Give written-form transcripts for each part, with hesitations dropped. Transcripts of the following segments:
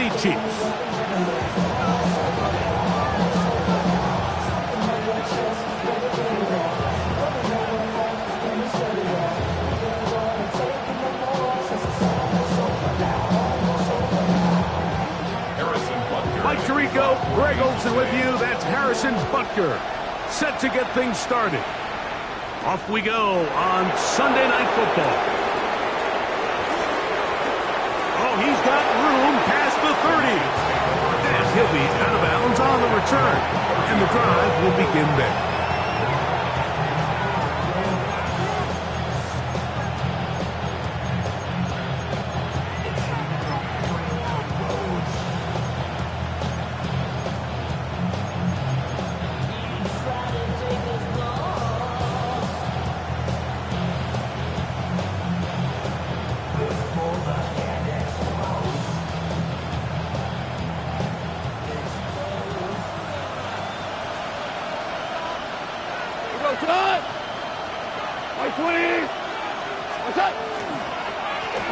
City Chiefs. Mike Tirico, Greg Olsen with you. That's Harrison Butker, set to get things started. Off we go on Sunday Night Football. Oh, he's got room past the 30. And he'll be out of bounds on the return. And the drive will begin there.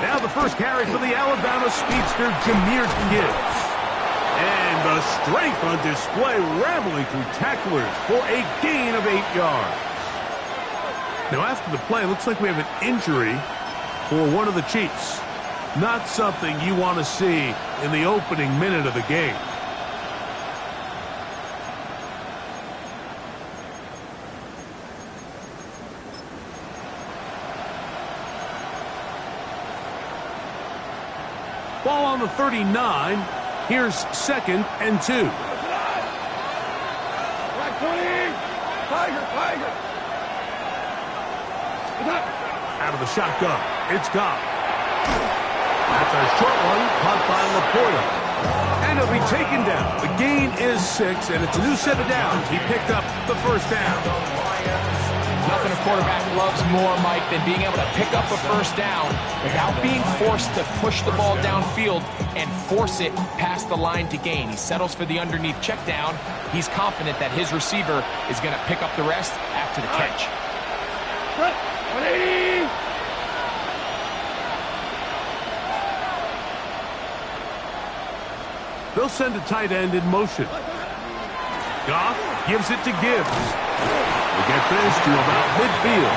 Now the first carry for the Alabama speedster, Jahmyr Gibbs. And the strength on display, rambling through tacklers for a gain of 8 yards. Now after the play, it looks like we have an injury for one of the Chiefs. Not something you want to see in the opening minute of the game. Ball on the 39. Here's 2nd and 2. Out of the shotgun. It's Goff. That's a short one, caught by Laporta. And he'll be taken down. The gain is 6, and it's a new set of downs. He picked up the first down. Nothing a quarterback loves more, Mike, than being able to pick up a first down without being forced to push the ball downfield and force it past the line to gain. He settles for the underneath check down. He's confident that his receiver is going to pick up the rest after the catch. 180. They'll send a tight end in motion. Goff gives it to Gibbs. We get this to about midfield.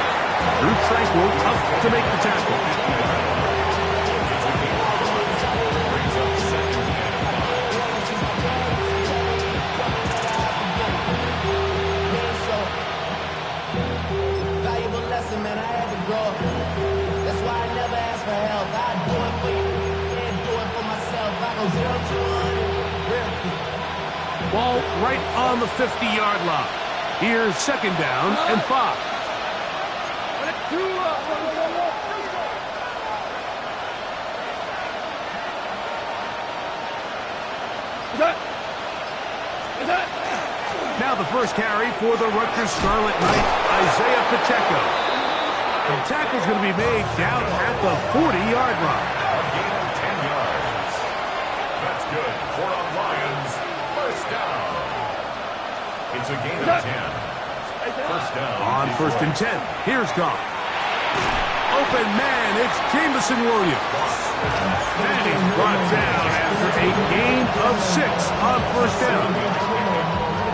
Drew Tranquill tough to make the tackle. Valuable lesson, man. I had to grow. That's why I never ask for help. I do it for you and do it for myself. I go 0 to 100. Ball right on the 50-yard line. Here's 2nd down and 5. Now the first carry for the Rutgers Scarlet Knight, Isaiah Pacheco. The tackle's going to be made down at the 40-yard line. A gain of 10 yards. That's good. For the Lions, first down. It's a gain of 10. First down. On 1st and 10, here's Goff. Open man, it's Jameson Williams. And he's brought down after a gain of 6 on 1st down.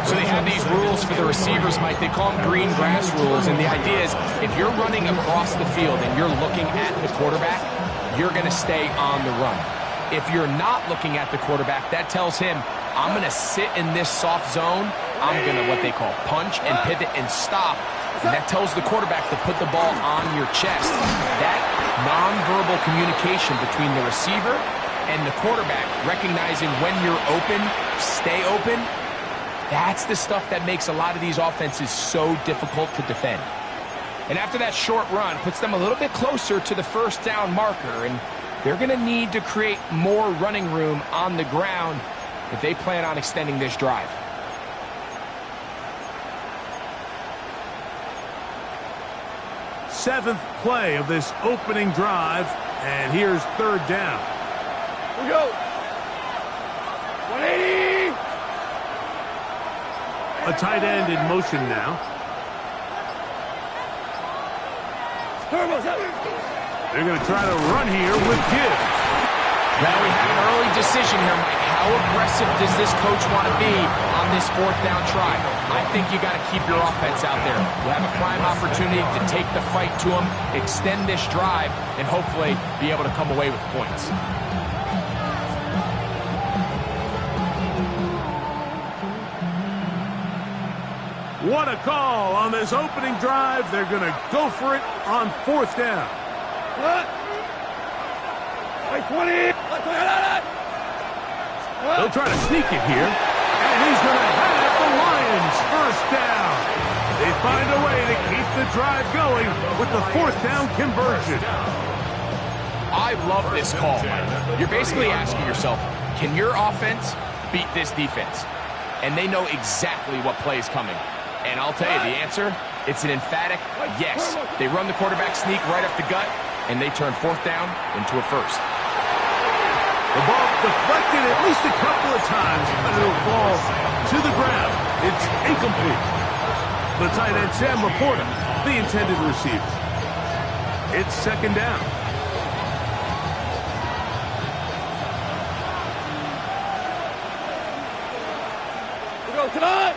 So they have these rules for the receivers, Mike. They call them green grass rules. And the idea is if you're running across the field and you're looking at the quarterback, you're going to stay on the run. If you're not looking at the quarterback, that tells him, I'm going to sit in this soft zone. I'm going to what they call punch and pivot and stop. And that tells the quarterback to put the ball on your chest. That nonverbal communication between the receiver and the quarterback, recognizing when you're open, stay open, that's the stuff that makes a lot of these offenses so difficult to defend. And after that short run, puts them a little bit closer to the first down marker, and they're going to need to create more running room on the ground if they plan on extending this drive. Seventh play of this opening drive, and here's 3rd down. Here we go. 180. A tight end in motion now. They're going to try to run here with Gibbs. Well, we have an early decision here, Mike. How aggressive does this coach want to be on this 4th down try? I think you got to keep your offense out there. You have a prime opportunity to take the fight to them, extend this drive, and hopefully be able to come away with points. What a call on this opening drive. They're going to go for it on 4th down. They'll try to sneak it here, and he's going to have the Lions 1st down. They find a way to keep the drive going with the 4th down conversion. I love this call, Mike. You're basically asking yourself, can your offense beat this defense? And they know exactly what play is coming. And I'll tell you the answer, it's an emphatic yes. They run the quarterback sneak right up the gut, and they turn 4th down into a 1st. The ball deflected at least a couple of times, but it'll fall to the ground. It's incomplete. The tight end, Sam Laporta, the intended receiver. It's 2nd down. We go tonight.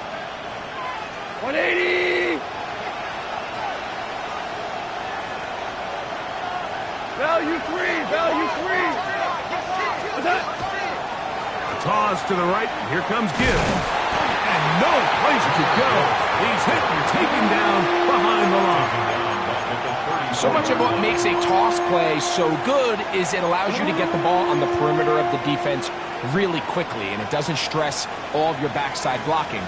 180. Value 3. Value 3. A toss to the right. Here comes Gibbs. And no place to go. He's hit and taken down behind the line. So much of what makes a toss play so good is it allows you to get the ball on the perimeter of the defense really quickly, and it doesn't stress all of your backside blocking.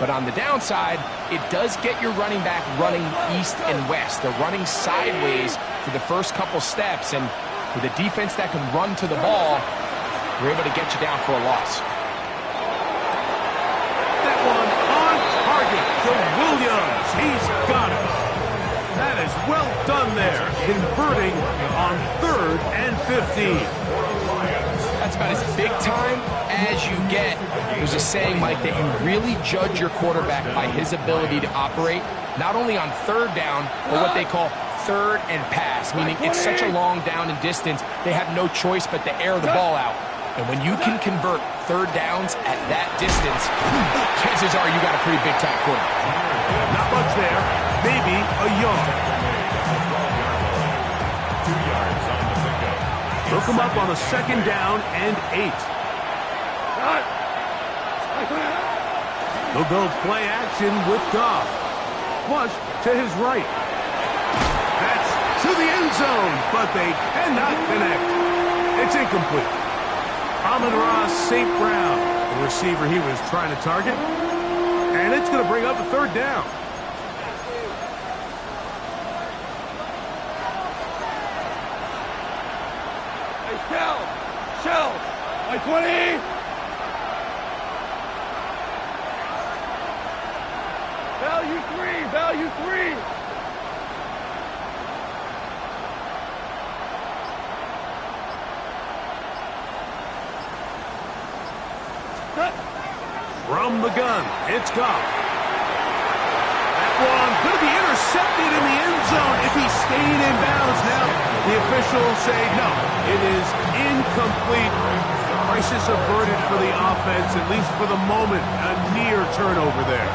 But on the downside, it does get your running back running east and west. They're running sideways for the first couple steps, and with a defense that can run to the ball, we're able to get you down for a loss. That one on target to Williams. He's got it. That is well done there, converting on 3rd and 15. That's about as big time as you get. There's a saying, Mike, that you really judge your quarterback by his ability to operate, not only on 3rd down, but what they call 3rd and pass, meaning it's such a long down and distance, they have no choice but to air the ball out. And when you can convert 3rd downs at that distance, chances are you got a pretty big-time quarterback. Not much there. Maybe a yard. 2 yards on the pickup. Look him up on a 2nd down and 8. They'll go play action with Goff. Flush to his right. That's to the end zone, but they cannot connect. It's incomplete. Amon-Ra St. Brown, the receiver he was trying to target. And it's going to bring up a 3rd down. Hey, Shell. My 20. Value 3. Value 3. From the gun, it's Goff. That one could be intercepted in the end zone if he stayed in bounds. Now, the officials say no, it is incomplete. Crisis averted for the offense, at least for the moment. A near turnover there.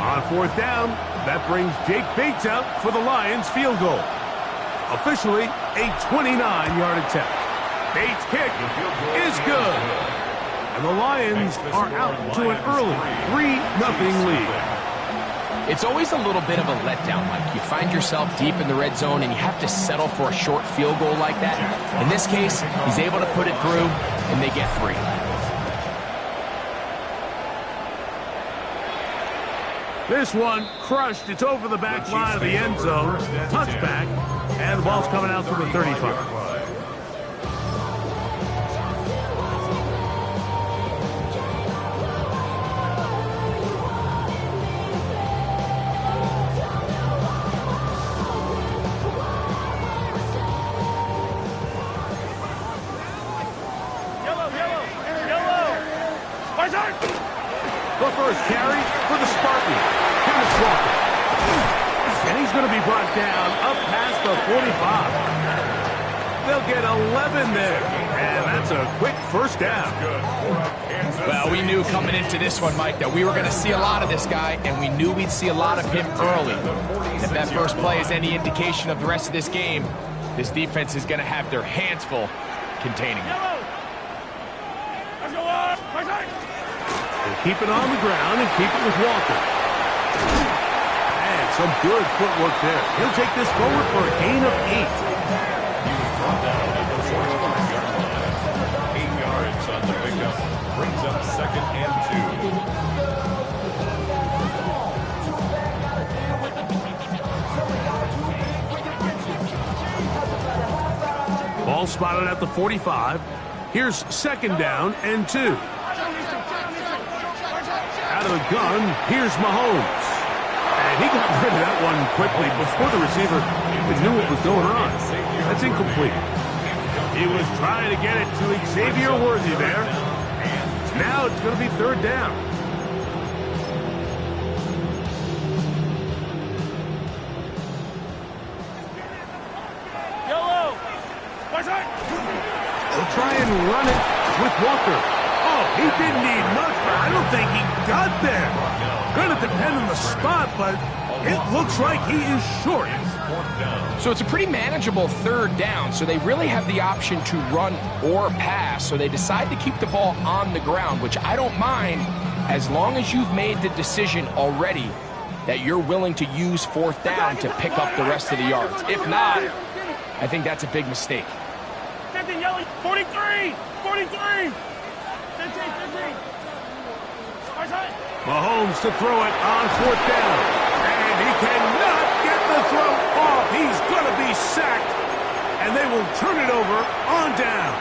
On 4th down, that brings Jake Bates out for the Lions field goal. Officially, a 29-yard attempt. Bates' kick is good. And the Lions are out to an early 3-0 lead. It's always a little bit of a letdown, Mike. You find yourself deep in the red zone, and you have to settle for a short field goal like that. In this case, he's able to put it through, and they get 3. This one crushed. It's over the back line of the end zone. Touchback, and the ball's coming out to the 35. The first carry for the Spartans. Kenneth Walker. And he he's going to be brought down up past the 45. They'll get 11 there, and that's a quick first down. Well, we knew coming into this one, Mike, that we were going to see a lot of this guy, and we knew we'd see a lot of him early. If that first play is any indication of the rest of this game, this defense is going to have their hands full containing him. And keep it on the ground and keep it with Walker. And some good footwork there. He'll take this forward for a gain of 8. He was brought down at the 45-yard line. 8 yards on the pickup. Brings up 2nd and 2. Ball spotted at the 45. Here's 2nd down and 2. Out of the gun, here's Mahomes. And he got rid of that one quickly before the receiver even knew what was going on. That's incomplete. He was trying to get it to Xavier Worthy there. Now it's going to be 3rd down. They'll try and run it with Walker. Oh, he didn't need much, but I don't think he got there. Going to depend on the spot, but it looks like he is short. So it's a pretty manageable 3rd down, so they really have the option to run or pass, so they decide to keep the ball on the ground, which I don't mind as long as you've made the decision already that you're willing to use 4th down to pick up the rest of the yards. If not, I think that's a big mistake. 43! 43! 15! Mahomes to throw it on 4th down. And he cannot get the throw off. He's going to be sacked. And they will turn it over on downs.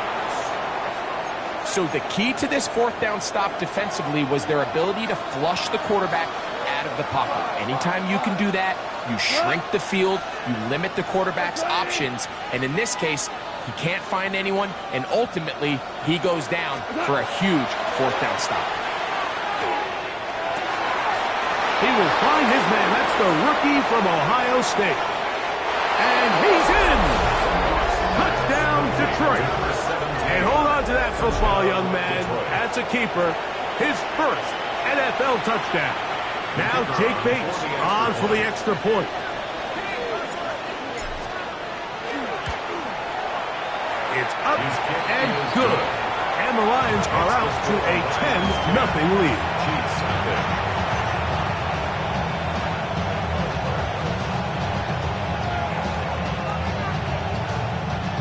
So the key to this 4th down stop defensively was their ability to flush the quarterback out of the pocket. Anytime you can do that, you shrink the field, you limit the quarterback's options, and in this case, he can't find anyone, and ultimately, he goes down for a huge 4th down stop. He will find his man. That's the rookie from Ohio State. And he's in! Touchdown, Detroit. And hold on to that football, young man. That's a keeper. His first NFL touchdown. Now Jake Bates on for the extra point. It's up and good. And the Lions are out to a 10-0 lead.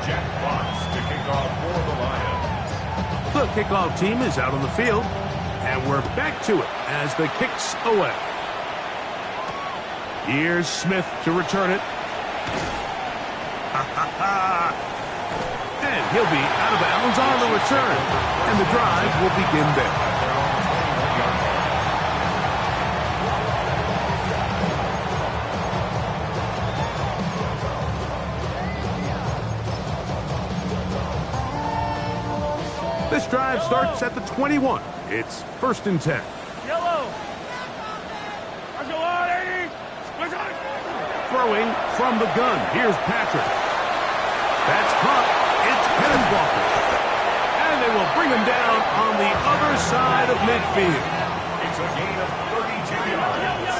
Jack Fox to kick off for the Lions. The kickoff team is out on the field. And we're back to it as the kick's away. Here's Smith to return it. And he'll be out of bounds on the return. And the drive will begin there. This drive starts at the 21. It's 1st and 10. Yellow! Let's go on, 80! Throwing from the gun. Here's Patrick. That's caught. It's Kenneth Walker. And they will bring him down on the other side of midfield. It's a gain of 32 yards.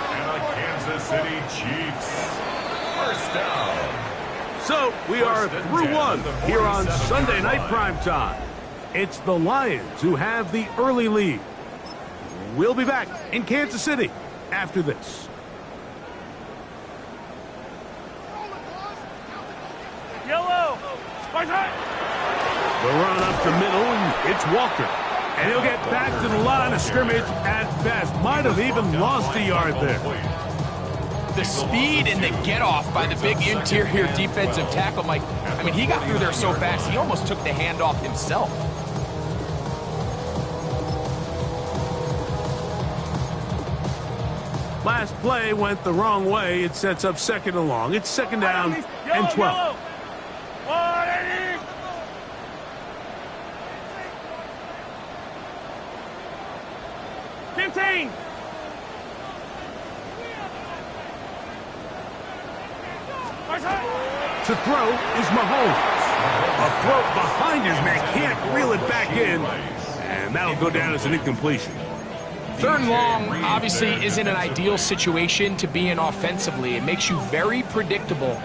And the Kansas City Chiefs. 1st down. So we are through one here on Sunday Night Primetime. It's the Lions who have the early lead. We'll be back in Kansas City after this. Yellow! The run up the middle, and it's Walker. And he'll get back to the line of scrimmage at best. Might have even lost a yard there. The speed and the get-off by the big interior defensive tackle, Mike. I mean, he got through there so fast, he almost took the handoff himself. Last play went the wrong way. It sets up 2nd and long. It's 2nd down and 12. 180! To throw is Mahomes. A throw behind his man, can't reel it back in. And that'll go down as an incompletion. 3rd and long obviously isn't an ideal situation to be in offensively. It makes you very predictable,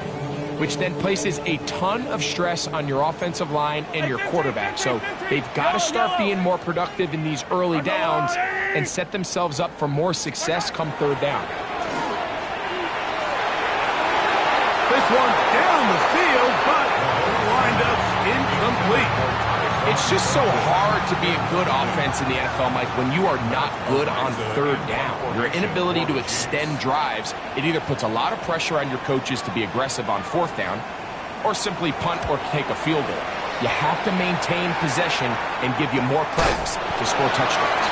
which then places a ton of stress on your offensive line and your quarterback. So they've got to start being more productive in these early downs and set themselves up for more success come 3rd down. This one down the field, but lined up incomplete. It's just so hard to be a good offense in the NFL, Mike, when you are not good on 3rd down. Your inability to extend drives, it either puts a lot of pressure on your coaches to be aggressive on 4th down or simply punt or take a field goal. You have to maintain possession and give you more plays to score touchdowns.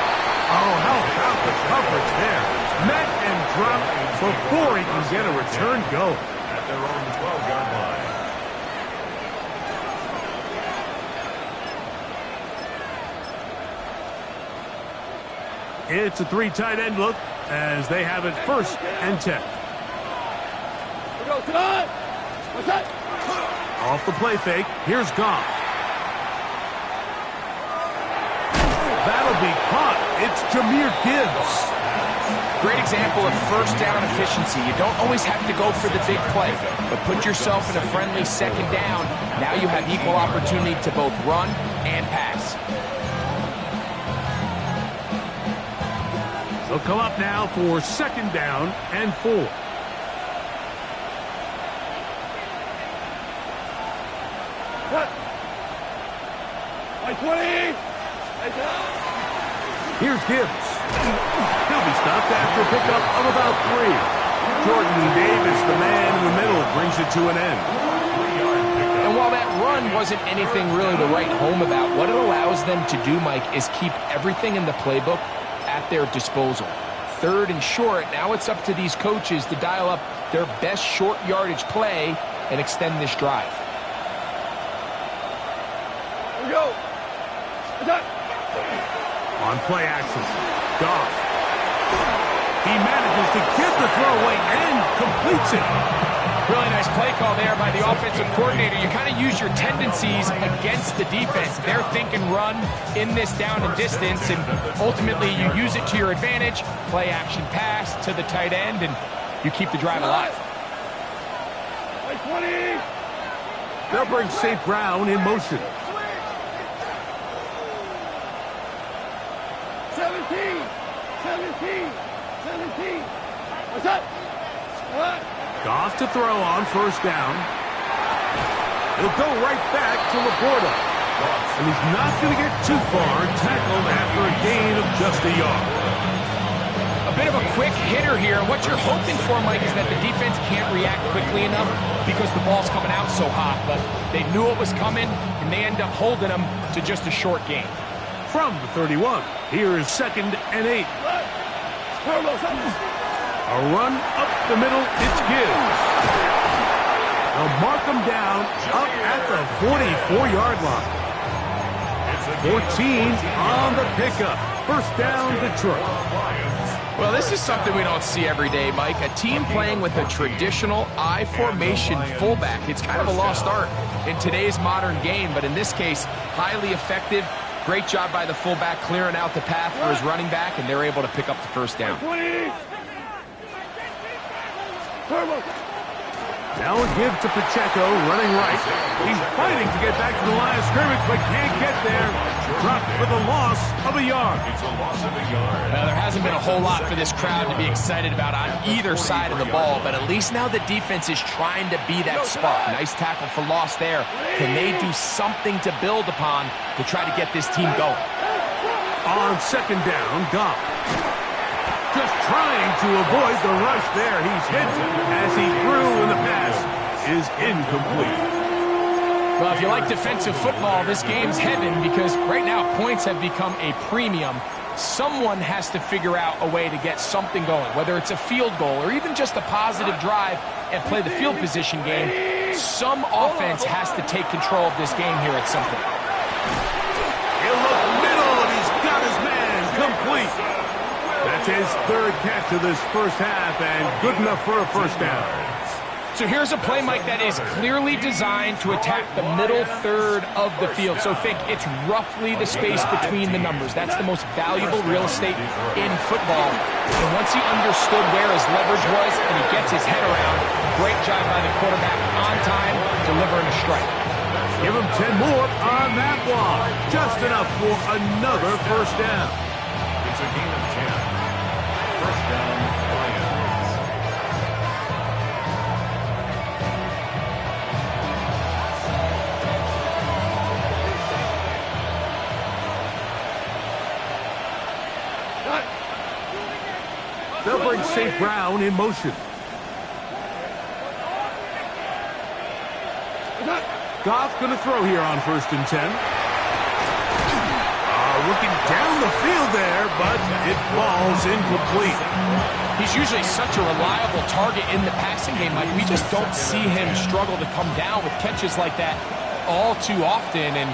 Oh, how about the coverage there? Met and dropped before he can get a return go. At their own 12-yard line. It's a 3 tight end look as they have it 1st and 10. Off the play fake, here's Goff. That'll be caught. It's Jahmyr Gibbs. Great example of 1st down efficiency. You don't always have to go for the big play, but put yourself in a friendly 2nd down. Now you have equal opportunity to both run and pass. They'll come up now for 2nd down and 4. Here's Gibbs. He'll be stopped after a pickup of about 3. Jordan Davis, the man in the middle, brings it to an end. And while that run wasn't anything really to write home about, what it allows them to do, Mike, is keep everything in the playbook at their disposal. 3rd and short, now it's up to these coaches to dial up their best short yardage play and extend this drive. Here we go. On play action, Goff. He manages to get the throw away and completes it. Really nice play call there by the offensive coordinator. You kind of use your tendencies against the defense. They're thinking run in this down and distance, and ultimately you use it to your advantage. Play action pass to the tight end, and you keep the drive alive. They'll bring St. Brown in motion. 17. What's up? Goff to throw on 1st down. He'll go right back to Laporta. And he's not going to get too far, tackled after a gain of just a yard. A bit of a quick hitter here. What you're hoping for, Mike, is that the defense can't react quickly enough because the ball's coming out so hot. But they knew it was coming, and they end up holding them to just a short gain. From the 31, here is 2nd and 8. A run up the middle, it's Gibbs. They'll mark him down up at the 44-yard line. 14 on the pickup. 1st down, Detroit. Well, this is something we don't see every day, Mike. A team playing with a traditional I formation fullback. It's kind of a lost art in today's modern game, but in this case, highly effective. Great job by the fullback clearing out the path for his running back, and they're able to pick up the 1st down. Now a give to Pacheco, running right. He's fighting to get back to the line of scrimmage, but can't get there. Dropped for the loss of a yard. It's a loss of a yard. Well, there hasn't been a whole lot for this crowd to be excited about on either side of the ball, but at least now the defense is trying to be that spark. Nice tackle for loss there. Can they do something to build upon to try to get this team going? On 2nd down, Goff. Just trying to avoid the rush there. He's hit as he threw, and the pass is incomplete. Well, if you like defensive football, this game's heaven because right now points have become a premium. Someone has to figure out a way to get something going, whether it's a field goal or even just a positive drive and play the field position game. Some offense has to take control of this game here at some point. He'll look middle, and he's got his man complete. That's his 3rd catch of this 1st half, and good enough for a 1st down. So here's a play, Mike, that is clearly designed to attack the middle third of the field. So think it's roughly the space between the numbers. That's the most valuable real estate in football. And once he understood where his leverage was and he gets his head around, great job by the quarterback on time, delivering a strike. Give him 10 more on that one. Just enough for another first down. It's a gain of 10. First down, Lions. They'll bring St. Brown in motion. Goff going to throw here on 1st and 10. Looking down the field there, but it falls incomplete. He's usually such a reliable target in the passing game, Mike. We just don't see him struggle to come down with catches like that all too often. And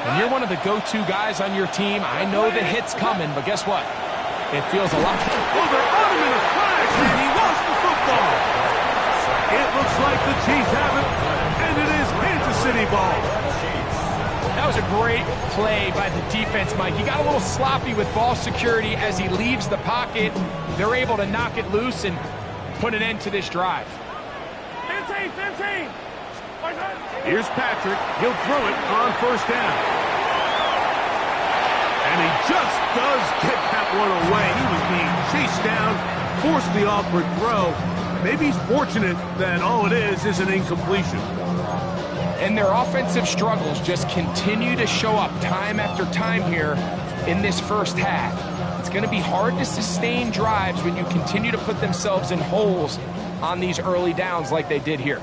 when you're one of the go-to guys on your team, I know the hit's coming, but guess what? It feels a lot. Oh, they're on him in a flag, and he lost the football. It looks like the Chiefs have it, and it is Kansas City ball. That was a great play by the defense, Mike. He got a little sloppy with ball security as he leaves the pocket. They're able to knock it loose and put an end to this drive. 15. Here's Patrick. He'll throw it on 1st down. And he just does get that one away. He was being chased down, forced the awkward throw. Maybe he's fortunate that all it is an incompletion. And their offensive struggles just continue to show up time after time here in this first half. It's going to be hard to sustain drives when you continue to put themselves in holes on these early downs like they did here.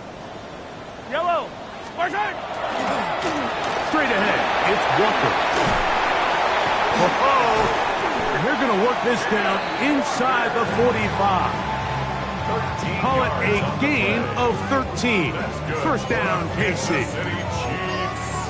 Yellow. Straight ahead, it's Walker. And they're going to work this down inside the 45. Call it a gain of 13. First down, KC.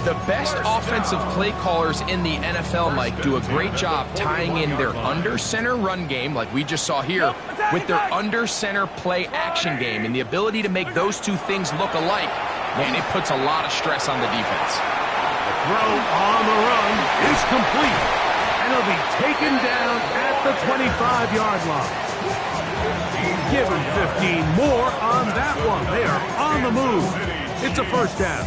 The best offensive play callers in the NFL, Mike, do a great job tying in their under-center run game, like we just saw here, with their under-center play action game. And the ability to make those two things look alike, man, it puts a lot of stress on the defense. The throw on the run is complete. And he'll be taken down at the 25-yard line. Give him 15 more on that one. They are on the move. It's a first down.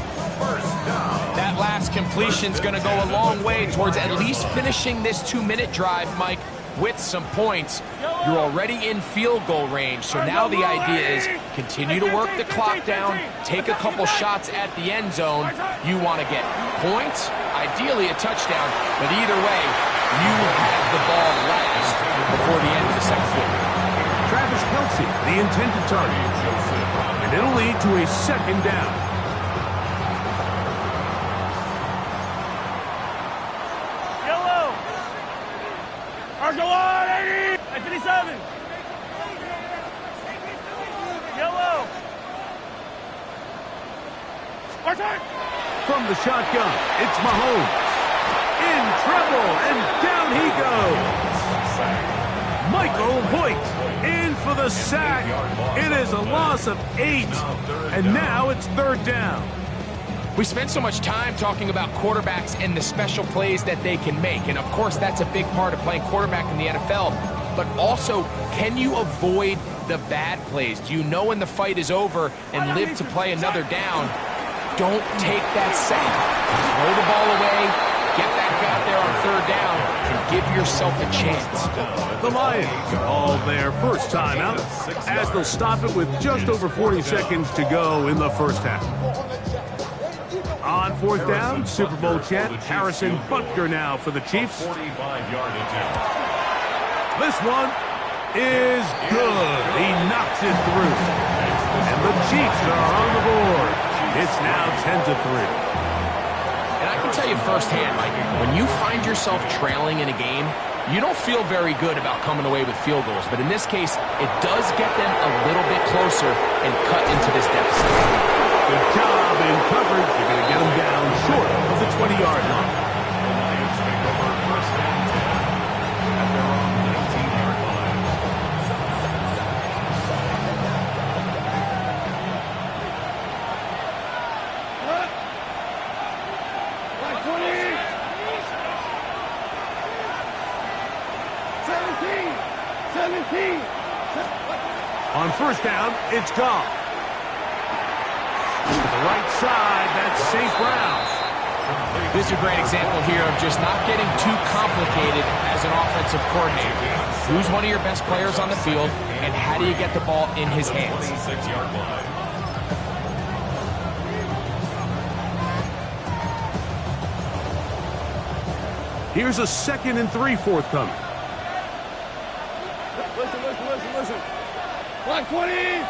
That last completion's going to go a long way towards at least finishing this 2-minute drive, Mike, with some points. You're already in field goal range, so now the idea is continue to work the clock down, take a couple shots at the end zone. You want to get points, ideally a touchdown, but either way, you have the ball last before the end of the second quarter. Travis Kelce, the intended target. And it'll lead to a second down. Yellow. Argyle 80. 57. Yellow. From the shotgun, it's Mahomes. In trouble, and down he goes. Michael Hoyt in for the sack. It is a loss of 8, and now it's third down. We spend so much time talking about quarterbacks and the special plays that they can make, and of course that's a big part of playing quarterback in the NFL, but also, can you avoid the bad plays? Do you know when the fight is over and live to play another down? Don't take that sack. Throw the ball away, get back out there on third down, and give yourself a chance. The Lions call their first timeout as they'll stop it with just over 40 seconds to go in the first half. On fourth down, Super Bowl champ Harrison Butker now for the Chiefs. 45-yard attempt. This one is good. He knocks it through. And the Chiefs are on the board. It's now 10-3. And I can tell you firsthand, Mike, when you find yourself trailing in a game, you don't feel very good about coming away with field goals. But in this case, it does get them a little bit closer and cut into this deficit. Good job in coverage. You're going to get them down short of the 20-yard line. The Lions take over first and 10 at their own 19-yard line. 17. On first down, it's Goff. To the right side, that's St. Brown. This is a great example here of just not getting too complicated as an offensive coordinator. Who's one of your best players on the field, and how do you get the ball in his hands? 26-yard line. Here's a 2nd and 3 forthcoming. Listen. 120.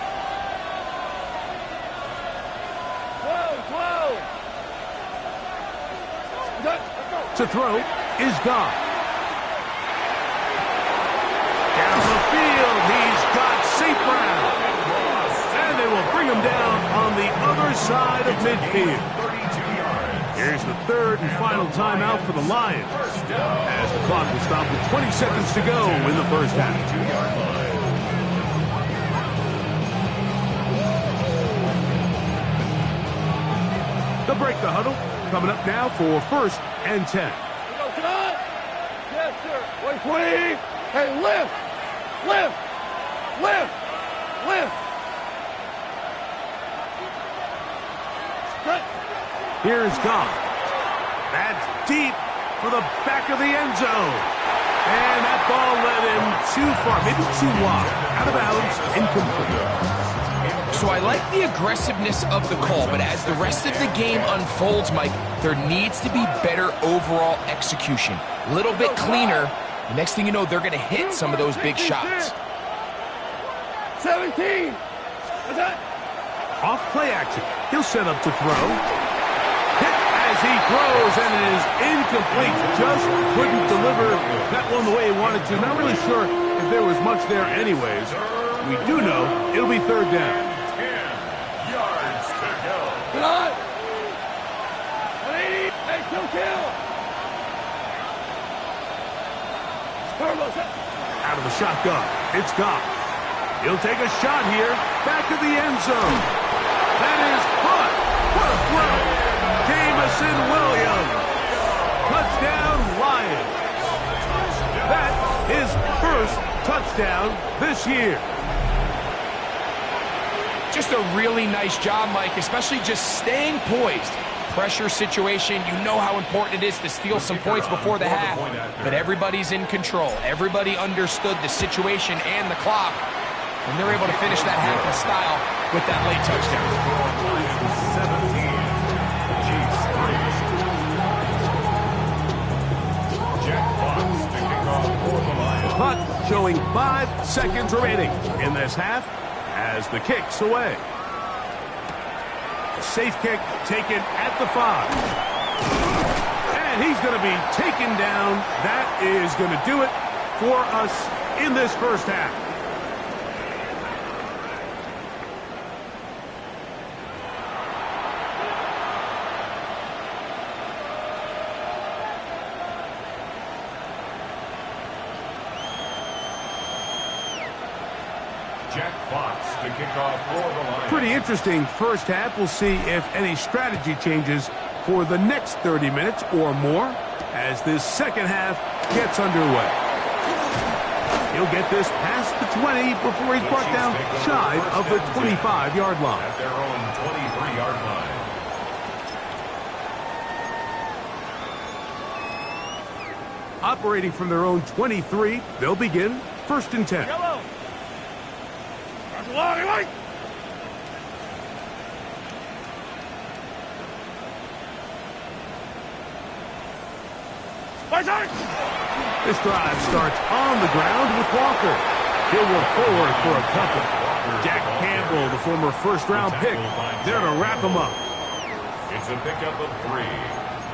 12. To throw is Goff. Down the field, he's got St. Brown. And they will bring him down on the other side of midfield. 32 yards. Here's the 3rd and final timeout for the Lions, as the clock will stop with 20 seconds to go in the first half. 2-yard line. They'll break the huddle. Coming up now for 1st and 10. Yes, sir. 120. Hey, lift. Here's Goff. That's deep for the back of the end zone. And that ball led him too far, maybe too wide. Out of bounds, incomplete. So I like the aggressiveness of the call, but as the rest of the game unfolds, Mike, there needs to be better overall execution. A little bit cleaner. The next thing you know, they're going to hit some of those big shots. 17. Off play action. He'll set up to throw. Hit as he throws, and it is incomplete. Just couldn't deliver that one the way he wanted to. Not really sure if there was much there anyways. We do know it'll be 3rd down. 10 yards to go. Get on. 180. Hey, kill. Out of the shotgun, it's Goff. He'll take a shot here, back of the end zone. That is caught. What a throw. Jamison Williams. Touchdown, Lions. That's his first touchdown this year. Just a really nice job, Mike, especially just staying poised. Pressure situation, you know how important it is to steal some points before the half, but everybody's in control. Everybody understood the situation and the clock, and they're able to finish that half in style with that late touchdown. 17, Chiefs 3. Jack Fox to kick off for the Lions. Clock showing 5 seconds remaining in this half as the kick's away. A safe kick taken at the 5. And he's going to be taken down. That is going to do it for us in this first half. Jack Fox to kick off for the Lions. Pretty interesting first half. We'll see if any strategy changes for the next 30 minutes or more as this second half gets underway. He'll get this past the 20 before he's brought down shy of the 25-yard line. At their own 23-yard line. Operating from their own 23, they'll begin 1st and 10. Yellow. Right. This drive starts on the ground with Walker. He'll work forward for a couple. Jack Campbell, the former first-round pick, there to wrap him up. It's a pickup of 3.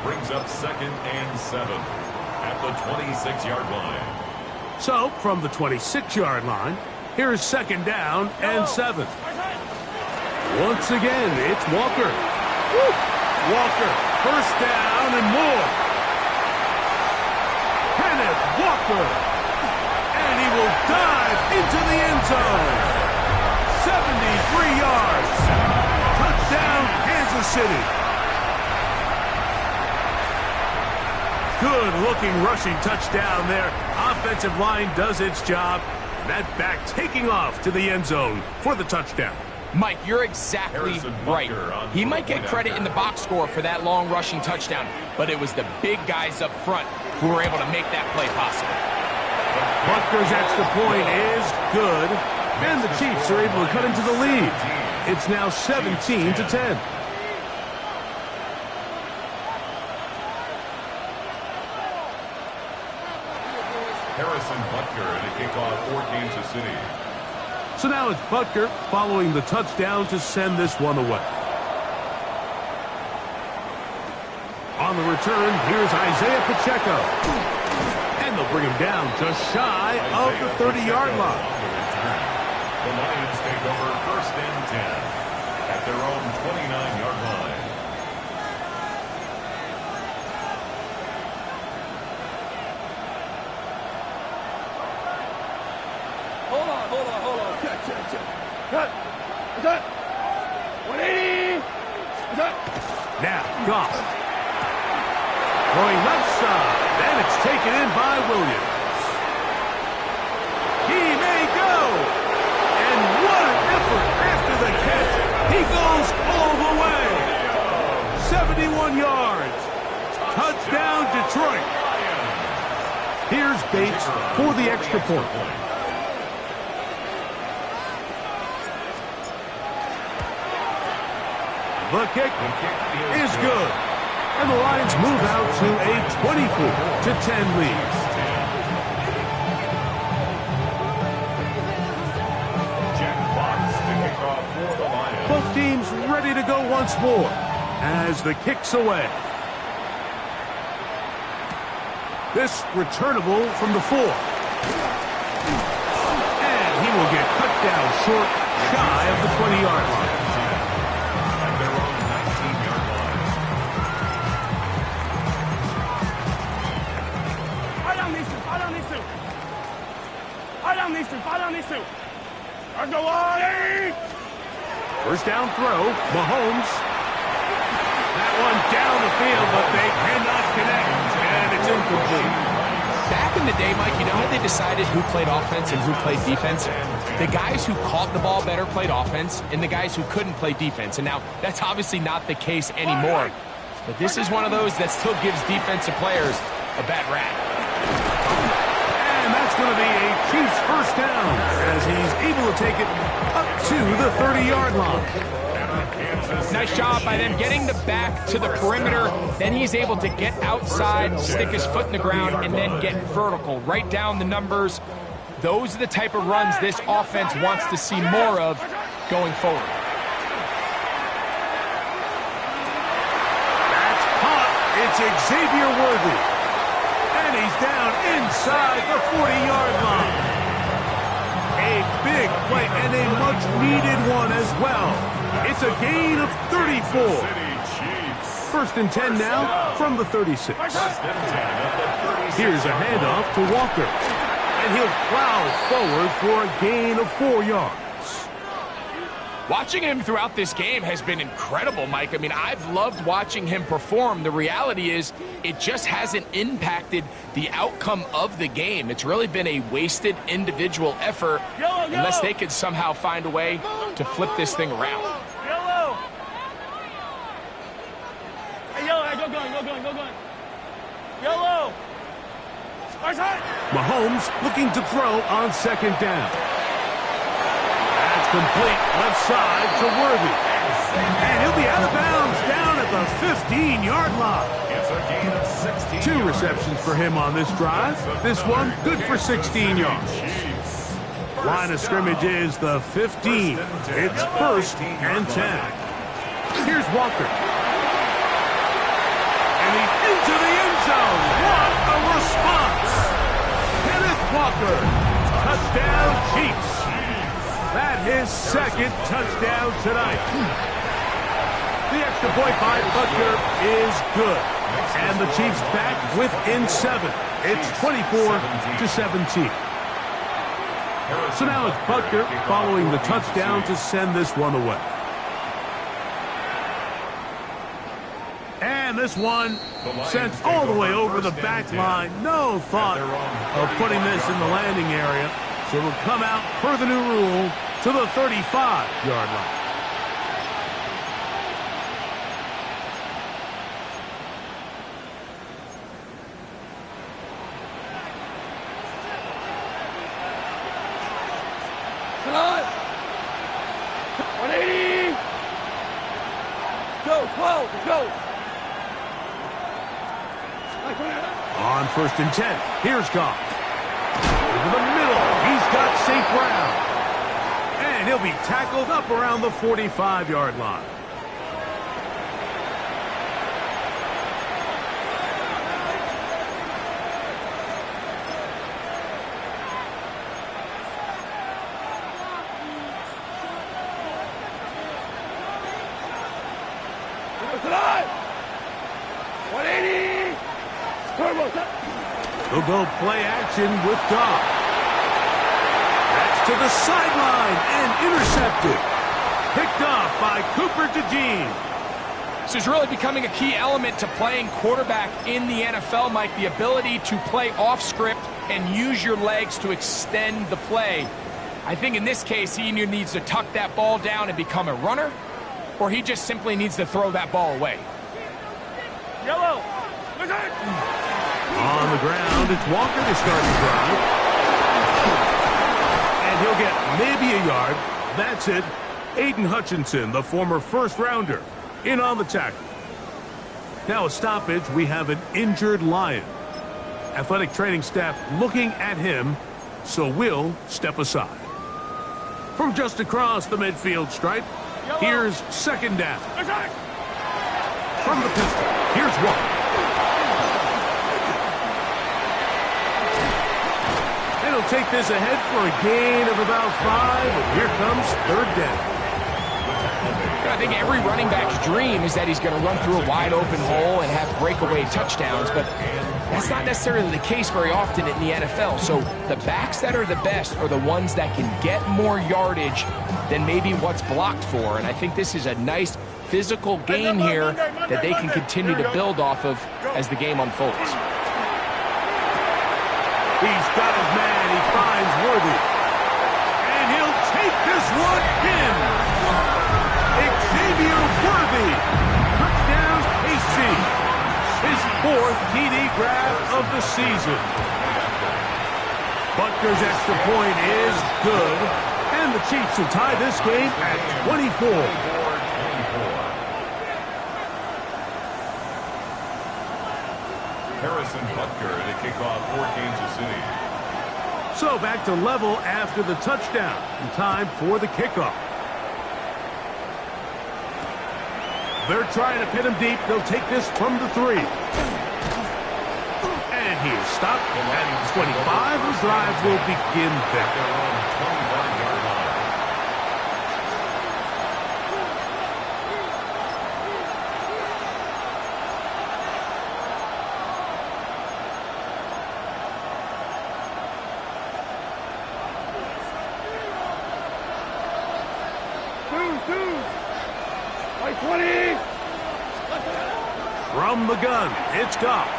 Brings up 2nd and 7 at the 26-yard line. So, from the 26-yard line, here's 2nd down and 7. Once again, it's Walker. Walker, 1st down and more. Kenneth Walker. And he will dive into the end zone. 73 yards. Touchdown, Kansas City. Good-looking rushing touchdown there. Offensive line does its job. That back taking off to the end zone for the touchdown. Mike, you're exactly right. He might get credit in the box score for that long rushing touchdown, but it was the big guys up front who were able to make that play possible. Butker's extra point is good, and the Chiefs are able to cut into the lead. It's now 17-10. Harrison Butker to kick off for Kansas City. So now it's Butker following the touchdown to send this one away. On the return, here's Isaiah Pacheco. And they'll bring him down just shy of the 30-yard line. The Lions take over 1st and 10 at their own 29-yard line. Hold on. Check. Cut. Is that 180? Is that? Now, Goff. Throwing left side, and it's taken in by Williams. He may go. And what an effort after the catch. He goes all the way. 71 yards. Touchdown, Detroit. Here's Bates for the extra point. The kick is good. And the Lions move out to a 24-10 lead. Jack Fox to kick off for the Lions. Both teams ready to go once more as the kick's away. This returnable from the 4. And he will get cut down short, shy of the 20-yard line. First down throw, Mahomes. That one down the field, but they cannot connect, and it's incomplete. Back in the day, Mike, you know how they decided who played offense and who played defense? The guys who caught the ball better played offense, and the guys who couldn't play defense. And now, that's obviously not the case anymore. But this is one of those that still gives defensive players a bad rap. And that's going to be a Chiefs first down as he's able to take it up to the 30-yard line. Nice job by them getting the back to the perimeter. Then he's able to get outside, stick his foot in the ground, and then get vertical. Right down the numbers. Those are the type of runs this offense wants to see more of going forward. That's caught. It's Xavier Worthy. And he's down inside the 40-yard line. A big play and a much-needed one as well. It's a gain of 34. First and 10 now from the 36. Here's a handoff to Walker. And he'll plow forward for a gain of 4 yards. Watching him throughout this game has been incredible, Mike. I mean, I've loved watching him perform. The reality is it just hasn't impacted the outcome of the game. It's really been a wasted individual effort unless they could somehow find a way to flip this thing around. Yellow. Hey, yellow, hey, go gun. Yellow. Mahomes looking to throw on second down. That's complete left side to Worthy. And he'll be out of bounds down at the 15-yard line. It's a gain of 16. 2 receptions for him on this drive. This one good for 16 yards. Line of scrimmage is the 15. It's 1st and 10. Here's Walker. And he's into the end zone. What a response. Kenneth Walker. Touchdown, Chiefs. That's his second touchdown tonight. The extra point by Butker is good. And the Chiefs back within 7. It's 24-17. So now it's Butker following the touchdown to send this one away. And the this one sent all the way over the back line. No thought of putting this in the landing area. So it'll come out per the new rule to the 35-yard line. Come on. 180. Go, 12, go. On 1st and 10, here's Goff. Over the middle, he's got St. Brown. And he'll be tackled up around the 45-yard line. Tonight. 180. Turbo. He'll go play action with Goff. That's to the sideline and intercepted. Picked off by Cooper DeJean. This is really becoming a key element to playing quarterback in the NFL, Mike. The ability to play off script and use your legs to extend the play. I think in this case, he either needs to tuck that ball down and become a runner, or he just simply needs to throw that ball away. Yellow. On the ground, it's Walker to start the drive. And he'll get maybe a yard. That's it. Aiden Hutchinson, the former first-rounder, in on the tackle. Now a stoppage, we have an injured Lion. Athletic training staff looking at him, so we'll step aside. From just across the midfield stripe, here's 2nd down. From the pistol, here's Walker. And he'll take this ahead for a gain of about 5, and here comes 3rd down. I think every running back's dream is that he's going to run through a wide-open hole and have breakaway touchdowns, but that's not necessarily the case very often in the NFL. So the backs that are the best are the ones that can get more yardage than maybe what's blocked for, and I think this is a nice physical gain here that they can continue to build off of as the game unfolds. He's got his man. He finds Worthy. And he'll take this one in. Xavier Worthy. Touchdown, KC. His 4th TD grab of the season. Butker's extra point is good. And the Chiefs will tie this game at 24. Harrison Butker to kick off for Kansas City. So back to level after the touchdown. And time for the kickoff. They're trying to pin him deep. They'll take this from the 3. And he is stopped at 25. The drive will begin there. From the gun, it's Goff.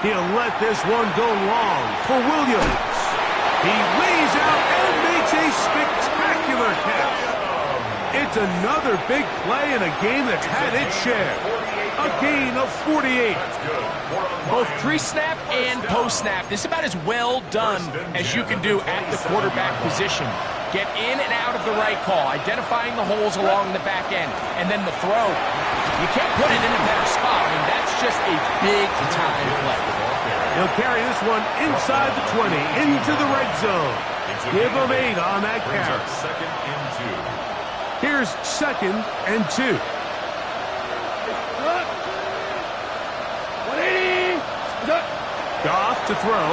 He'll let this one go long for Williams. He lays out and makes a spectacular catch. It's another big play in a game that's had its share. A gain of 48. Both pre-snap and post-snap. This is about as well done as you can do at the quarterback position. Get in and out of the right call, identifying the holes along the back end, and then the throw. You can't put it in a better spot. I mean, that's just a big-time play. He'll carry this one inside the 20, into the red zone. Give him 8 on that carry. 2nd and 2. Here's 2nd and 2. 180. Goff to throw.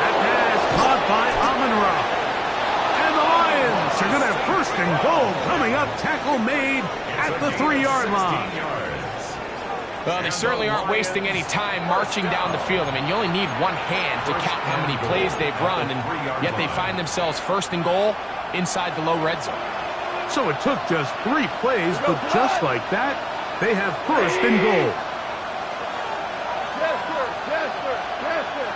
That pass caught by Amon-Ra. And the Lions are going to have 1st and goal coming up. Tackle made at the 3-yard line. Well, they certainly aren't wasting any time marching down the field. I mean, you only need one hand to count how many plays they've run, and yet they find themselves 1st and goal inside the low red zone. So it took just 3 plays, but just like that, They have first and goal. Yes, sir. Yes, sir. Yes, sir.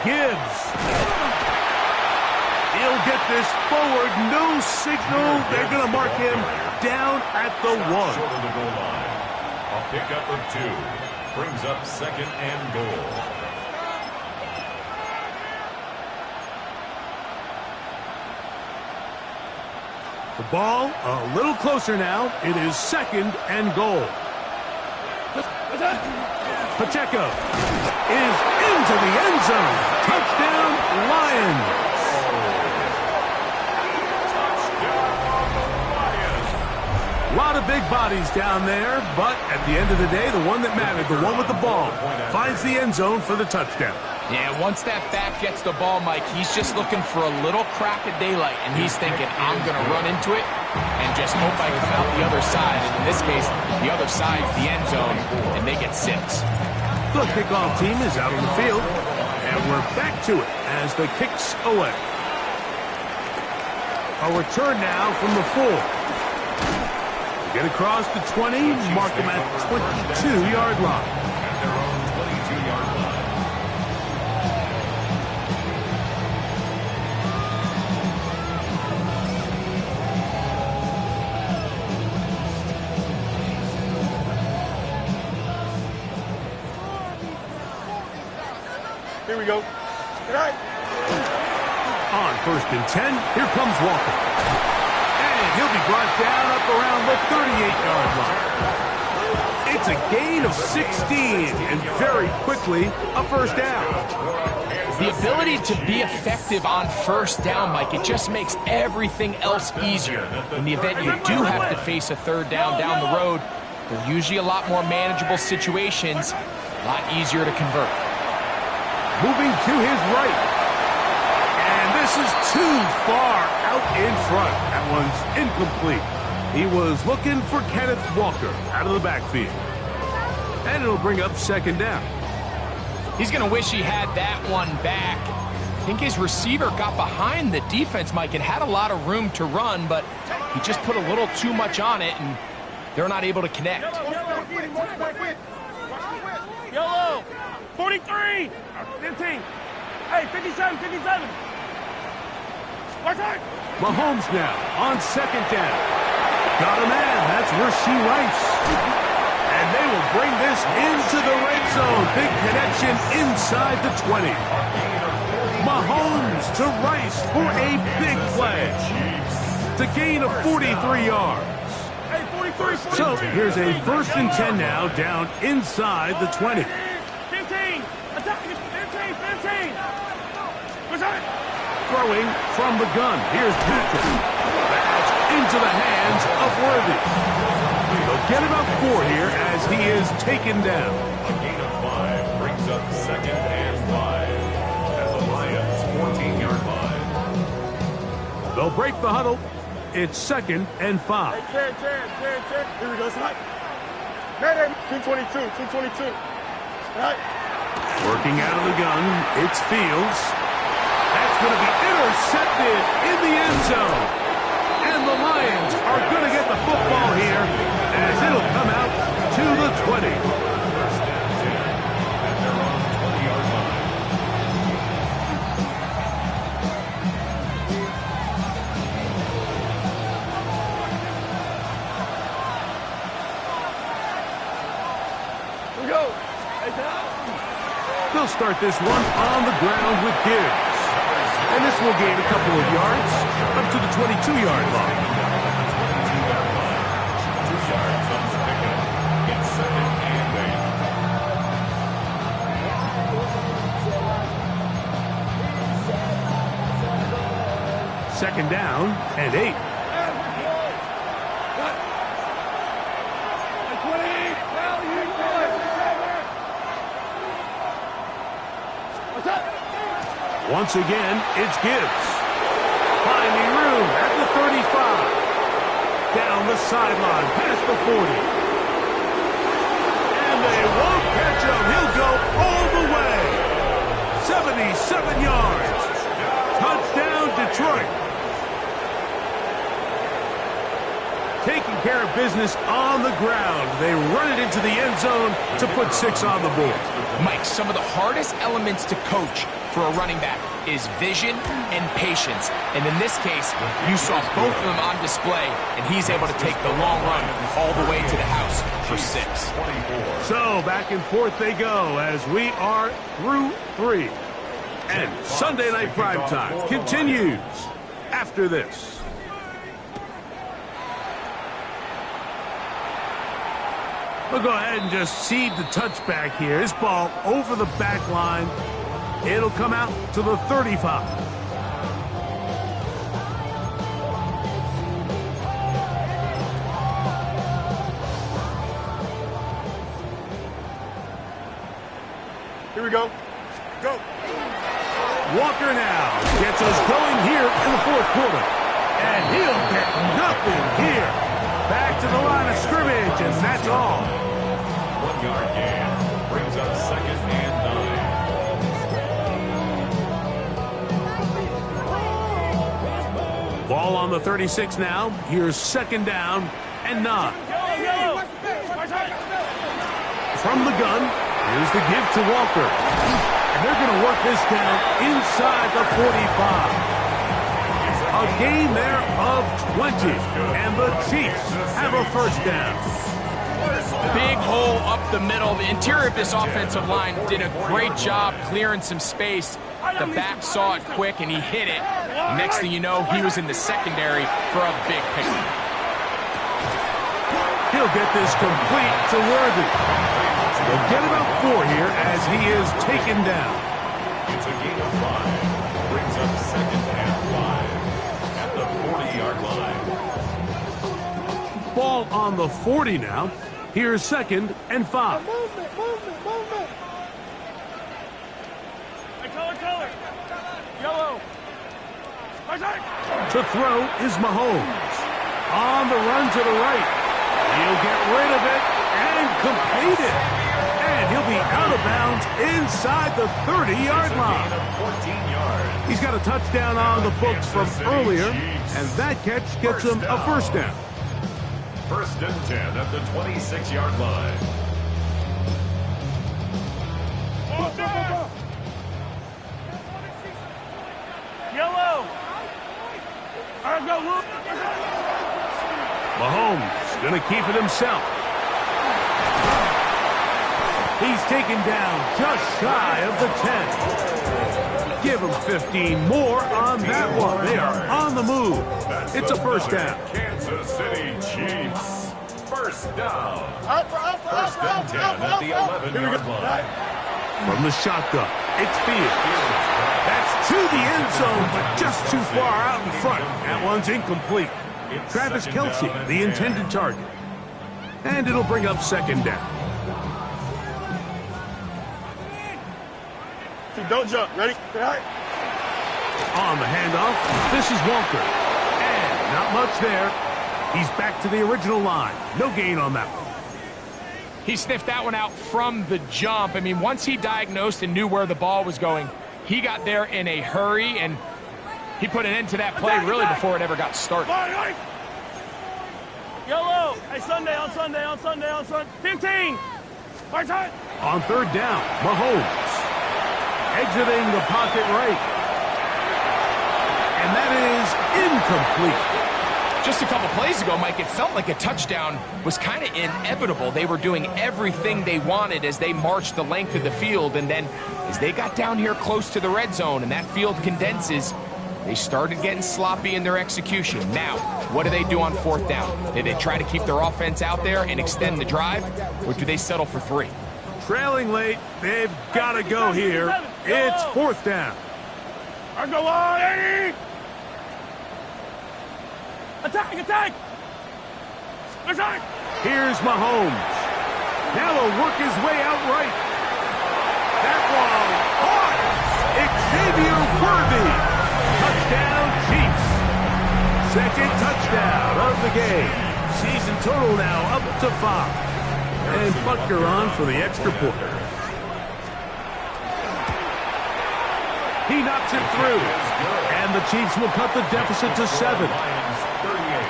Gibbs. He'll get this forward. No signal. They're going to mark him down at the 1. Short of the goal line. A pickup of 2. Brings up second and goal. The ball a little closer now. It is second and goal. Pacheco is into the end zone. Touchdown, Lions. A lot of big bodies down there, but at the end of the day, the one that mattered, the one with the ball, finds the end zone for the touchdown. Yeah, once that back gets the ball, Mike, he's just looking for a little crack of daylight, and he's thinking, I'm going to run into it and just hope I come out the other side. And in this case, the other side's the end zone, and they get 6. The kickoff team is out on the field, and we're back to it as the kicks away. A return now from the 4. Get across the 20, mark them at 22-yard line. At their own 22-yard line. Here we go. Good night. On first and 10, here comes Walker. And he'll be brought down up around the 38-yard line. It's a gain of 16, and very quickly, a first down. The ability to be effective on first down, Mike, it just makes everything else easier. In the event you do have to face a third down the road, they're usually a lot more manageable situations, a lot easier to convert. Moving to his right. And this is too far out in front. That one's incomplete. He was looking for Kenneth Walker out of the backfield. And it'll bring up second down. He's going to wish he had that one back. I think his receiver got behind the defense, Mike, and had a lot of room to run, but he just put a little too much on it, and they're not able to connect. Yellow. 43. 15. Hey, 57, 57. What's that? Mahomes now on second down. Got a man. That's Rashee Rice. And they will bring this into the red zone. Big connection inside the 20. Mahomes to Rice for a big play. The gain of 43 yards. Hey, 43, 43. So here's a first and 10 now down inside the 20. 15. Attack. 15, 15. What's that? Throwing from the gun. Here's Patrick. That's into the hands of Worthy. They'll get about 4 here as he is taken down. A gain of 5 brings up second and 5 at the Lions' 14-yard line. They'll break the huddle. It's second and 5. Hey, check. Here we go. It's hot. Hey, 222, 222. Right. Working out of the gun. It's Fields. That's going to be intercepted in the end zone. And the Lions are going to get the football here as it'll come out to the 20. First and 10 at their own 20-yard line. Here we go. Hey, down. They'll start this one on the ground with Gibbs. And this will gain a couple of yards up to the 22-yard line. 2 yards on the pickup. It's second and 8. Second down and 8. Once again, it's Gibbs. Finding room at the 35. Down the sideline, past the 40. And they won't catch him. He'll go all the way. 77 yards. Touchdown, Detroit. taking care of business on the ground. They run it into the end zone to put 6 on the board. Mike, some of the hardest elements to coach for a running back is vision and patience. And in this case, you saw both of them on display, and he's able to take the long run all the way to the house for 6. So back and forth they go as we are through 3. And Sunday Night Primetime continues after this. We'll go ahead and just seed the touchback here. This ball over the back line. It'll come out to the 35. Here we go. Go. Walker now gets us going here in the 4th quarter. And he'll get nothing here. Back to the line of scrimmage, and that's all. 1-yard gain brings up 2nd and 9. Ball on the 36 now. Here's 2nd down and 9. From the gun, here's the give to Walker. And they're going to work this down inside the 45. A gain there of 20. And the Chiefs have a 1st down. Big hole up the middle. The interior of this offensive line did a great job clearing some space. The back saw it quick, and he hit it. And next thing you know, he was in the secondary for a big pickup. He'll get this complete to Worthy. They'll get about 4 here as he is taken down. It's a gain of 5. Brings up 2nd and 5 at the 40-yard line. Ball on the 40 now. Here's 2nd and 5. Movement. Hey, color. Yellow. To throw is Mahomes. On the run to the right. He'll get rid of it and complete it. And he'll be out of bounds inside the 30-yard line. 14 yards. He's got a touchdown on the books from earlier, and that catch gets him a 1st down. 1st and 10 at the 26-yard line. Yellow. Mahomes going to keep it himself. He's taken down just shy of the 10. Give him 15 more on that one. They are on the move. It's a 1st down. Kansas City Chiefs. 1st down. 1st and 10 at the 11-yard line. From the shotgun, it's Fields. That's to the end zone, but just too far out in front. That one's incomplete. Travis Kelce, the intended target. And it'll bring up 2nd down. Don't jump. Ready? On the handoff, this is Walker. And not much there. He's back to the original line. No gain on that one. He sniffed that one out from the jump. I mean, once he diagnosed and knew where the ball was going, he got there in a hurry, and he put an end to that play really before it ever got started. Yellow. Hey, Sunday. 15. On 3rd down, Mahomes. Exiting the pocket right. And that is incomplete. Just a couple plays ago, Mike, it felt like a touchdown was kind of inevitable. They were doing everything they wanted as they marched the length of the field, and then as they got down here close to the red zone and that field condenses, they started getting sloppy in their execution. Now, what do they do on 4th down? Do they try to keep their offense out there and extend the drive, or do they settle for 3? Trailing late, they've got to go here. It's 4th down. I go on, Eddie! Attack! Here's Mahomes. Now he'll work his way out right. That ball caught. Xavier Worthy. Touchdown, Chiefs. 2nd touchdown of the game. Season total now up to 5. And Butker on for the extra point. He knocks it through. And the Chiefs will cut the deficit to 7. Lions 38.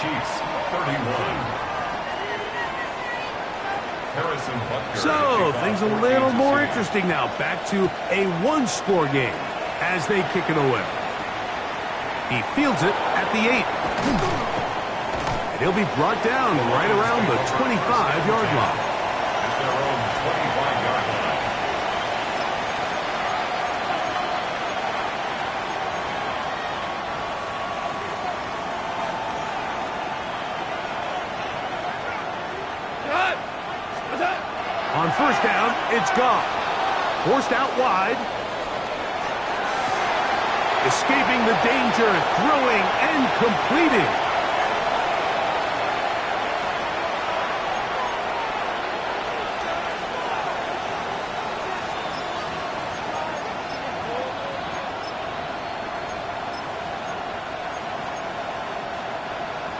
Chiefs 34. Harrison Butker. So, things a little more interesting now. Back to a one-score game as they kick it away. He fields it at the 8. And he'll be brought down right around the 25-yard line. At their own 25-yard line. On first down, it's Goff. Forced out wide. Escaping the danger, throwing and completing.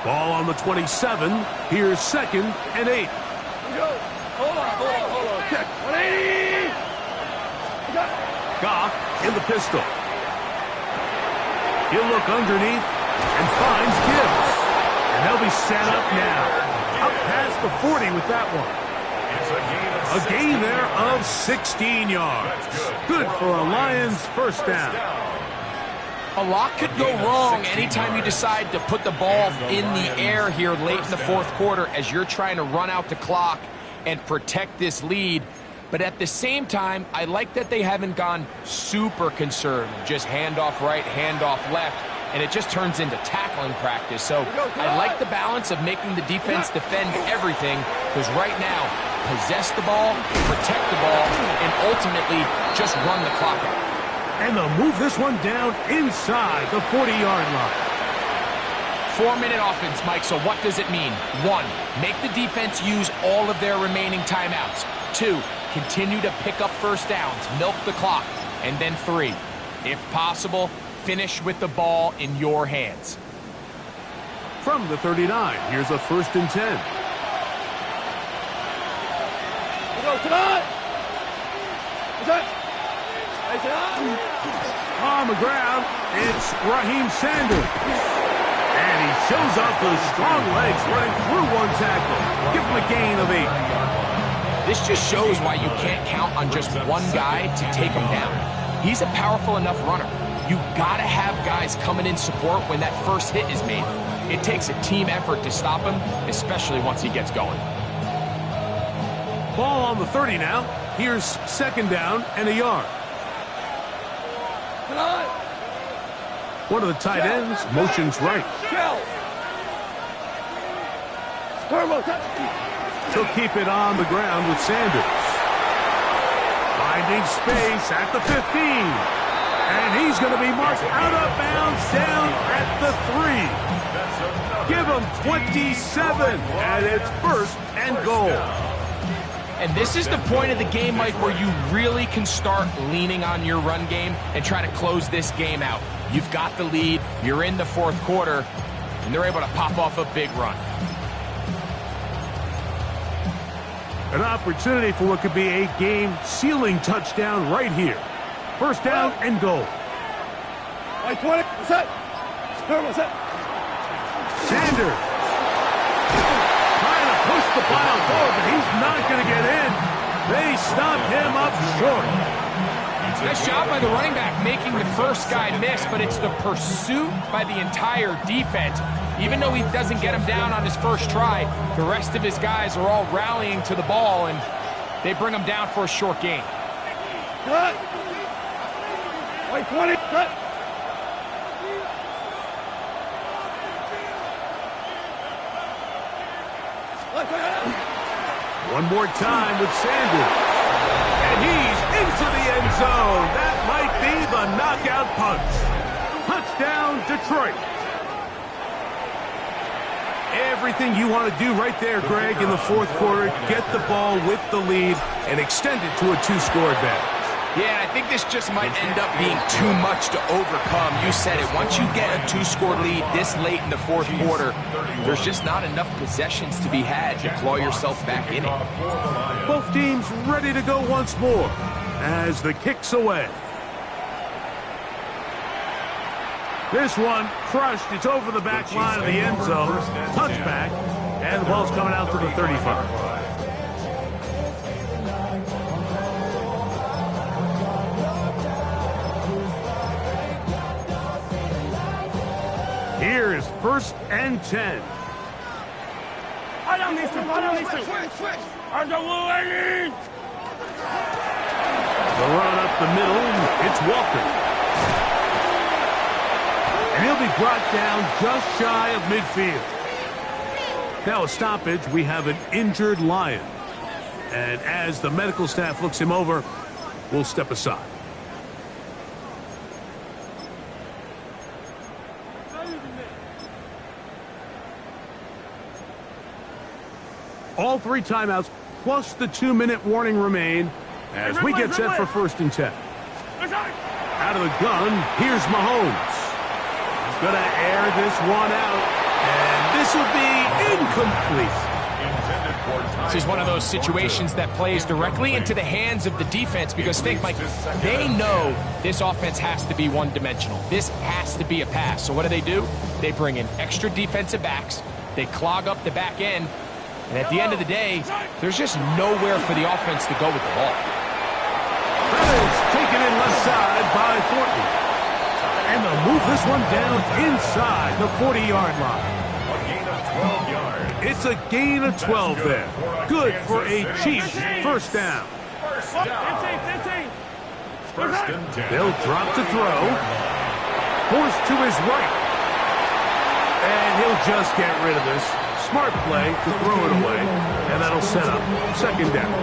Ball on the 27. Here's 2nd and 8. Hold on. Check. 180. Goff in the pistol. He'll look underneath and finds Gibbs. And they'll be set up now. Up past the 40 with that one. It's A gain there of 16 yards. Good for a Lions first down. A lot could go wrong anytime you decide to put the ball in the air here late in the fourth quarter as you're trying to run out the clock and protect this lead. But at the same time, I like that they haven't gone super conservative. Just handoff right, handoff left, and it just turns into tackling practice. So I like the balance of making the defense defend everything, because right now, possess the ball, protect the ball, and ultimately just run the clock out. And they'll move this one down inside the 40-yard line. 4-minute offense, Mike, so what does it mean? 1, make the defense use all of their remaining timeouts. 2, continue to pick up first downs, milk the clock. And then 3, if possible, finish with the ball in your hands. From the 39, here's a 1st and 10. On the ground, it's Raheem Sanders. And he shows off those strong legs running through one tackle. Give him a gain of 8. This just shows why you can't count on just one guy to take him down. He's a powerful enough runner. You gotta have guys coming in support when that first hit is made. It takes a team effort to stop him, especially once he gets going. Ball on the 30 now. Here's 2nd down and a yard. One of the tight ends motions right. He'll keep it on the ground with Sanders. Finding space at the 15. And he's going to be marked out of bounds down at the 3. Give him 27, and it's 1st and goal. And this is the point of the game, Mike, where you really can start leaning on your run game and try to close this game out. You've got the lead, you're in the fourth quarter, and they're able to pop off a big run. An opportunity for what could be a game-sealing touchdown right here. 1st down and goal. 20. Set. Sanders. Trying to push the pile forward, but he's not going to get in. They stopped him up short. Nice job by the running back making the first guy miss, but it's the pursuit by the entire defense. Even though he doesn't get him down on his first try, the rest of his guys are all rallying to the ball, and they bring him down for a short gain. Cut. 20. Cut. One more time with Sanders. And he's into the end zone. That might be the knockout punch. Touchdown, Detroit. Everything you want to do right there, Greg, in the fourth quarter. Get the ball with the lead and extend it to a 2-score advantage. Yeah, I think this just might end up being too much to overcome. You said it. Once you get a 2-score lead this late in the fourth quarter, there's just not enough possessions to be had to claw yourself back in it. Both teams ready to go once more as the kick's away. This one crushed. It's over the back line of the end zone. Touchback, And the ball's coming out to the 35. Here is 1st and 10. I don't need to. I don't want any. The run up the middle, it's Walker. And he'll be brought down just shy of midfield. Now a stoppage, we have an injured Lion. And as the medical staff looks him over, we'll step aside. All 3 timeouts plus the 2-minute warning remain as we get set for 1st and 10. Out of the gun, here's Mahomes. He's going to air this one out, and this will be incomplete. This is one of those situations that plays directly into the hands of the defense because think, Mike, they know this offense has to be one-dimensional. This has to be a pass. So what do? They bring in extra defensive backs. They clog up the back end. And at the end of the day, there's just nowhere for the offense to go with the ball. That is taken in left side by Thornton. And they'll move this one down inside the 40-yard line. A gain of 12 yards. It's a gain of 12 there. Good for a Chiefs 1st down. First down. 15. 1st and 10. They'll drop to throw. Forced to his right. And he'll just get rid of this. Smart play to throw it away, and that'll set up 2nd down.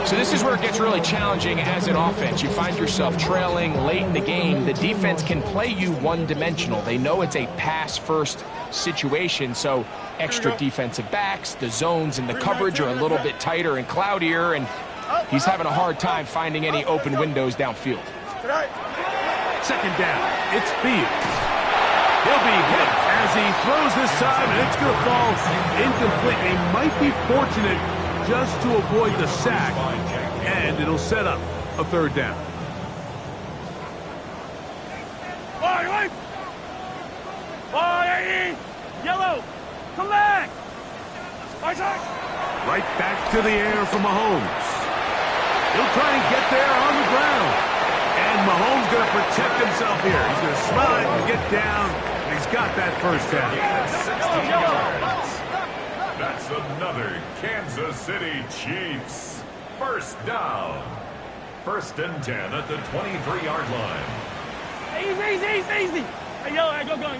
So this is where it gets really challenging as an offense. You find yourself trailing late in the game. The defense can play you one-dimensional. They know it's a pass-first situation, so extra defensive backs, the zones and the coverage are a little bit tighter and cloudier, and he's having a hard time finding any open windows downfield. 2nd down, it's Fields. He'll be hit as he throws this time, and it's going to fall incomplete. They might be fortunate just to avoid the sack, and it'll set up a 3rd down. Yellow, come back. Right back to the air for Mahomes. He'll try and get there on the ground. And Mahomes going to protect himself here. He's going to slide and get down. He's got that 1st down. 60 yards. That's another Kansas City Chiefs 1st down. 1st and 10 at the 23-yard line. Easy. Hey, yo, go gun.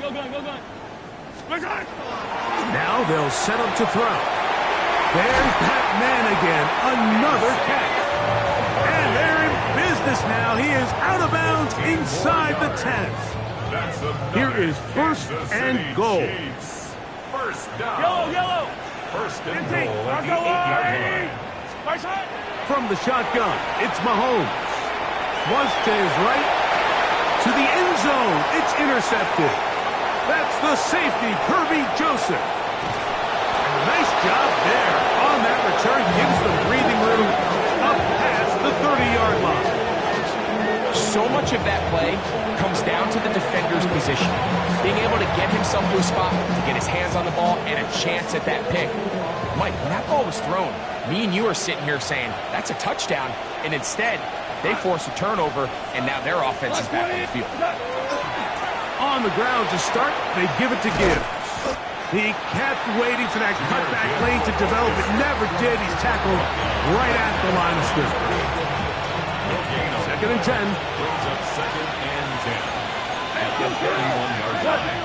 Now they'll set up to throw. There's that man again. Another catch. And they're in business now. He is out of bounds inside the 10. Here is 1st and goal. Chiefs. 1st down. Yellow. 1st and goal at the 8-yard line. From the shotgun, it's Mahomes. Flush to his right. To the end zone. It's intercepted. That's the safety, Kirby Joseph. Nice job there. On that return, gives them breathing room up past the 30-yard line. So much of that play comes down to the defender's position. Being able to get himself to a spot, to get his hands on the ball, and a chance at that pick. Mike, when that ball was thrown, me and you are sitting here saying, that's a touchdown. And instead, they force a turnover, and now their offense is back on the field. On the ground to start, they give it to Gibbs. He kept waiting for that cutback lane to develop. It never did. He's tackled right at the line of scrimmage. 2nd and 10. Brings up 2nd and 10 at the 31-yard line.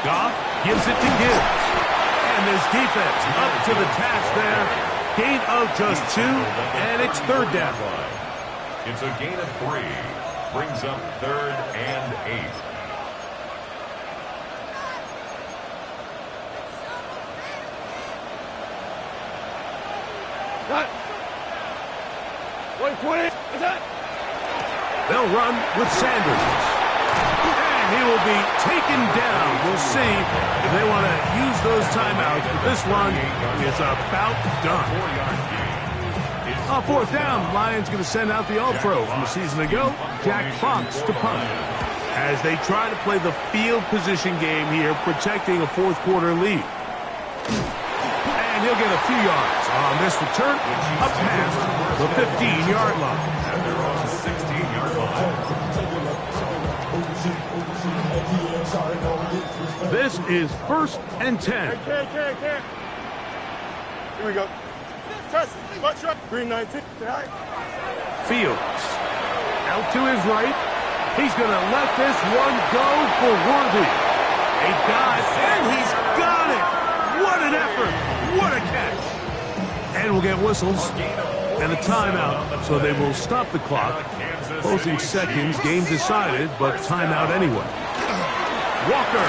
Goff gives it to Gibbs. And this defense up to the task there. Gain of just 2, and it's 3rd down. It's a gain of 3. Brings up 3rd and 8. They'll run with Sanders. And he will be taken down. We'll see if they want to use those timeouts. But this one is about done. 4th down, Lions going to send out the All-Pro from a season ago, Jack Fox to punt. as they try to play the field position game here, protecting a fourth quarter lead. And he'll get a few yards on this return up past the 15-yard line. And they're on the 16-yard line. This is 1st and 10. Can't. Here we go. Test. Watch up. Green 19. Fields out to his right. He's going to let this one go for Worthy. A dive, and he's got it. What an effort. What a catch. And we'll get whistles and a timeout, so they will stop the clock. Closing seconds, game decided, but timeout anyway. Walker.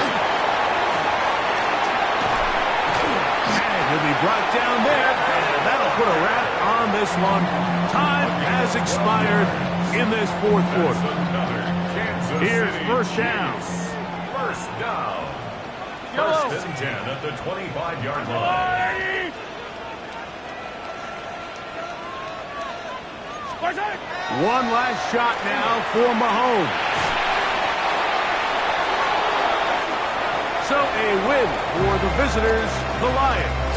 And he'll be brought down there, and that'll put a wrap on this one. Time has expired in this fourth quarter. Here's first down. First down. First and 10 at the 25-yard line. One last shot now for Mahomes. So a win for the visitors, the Lions.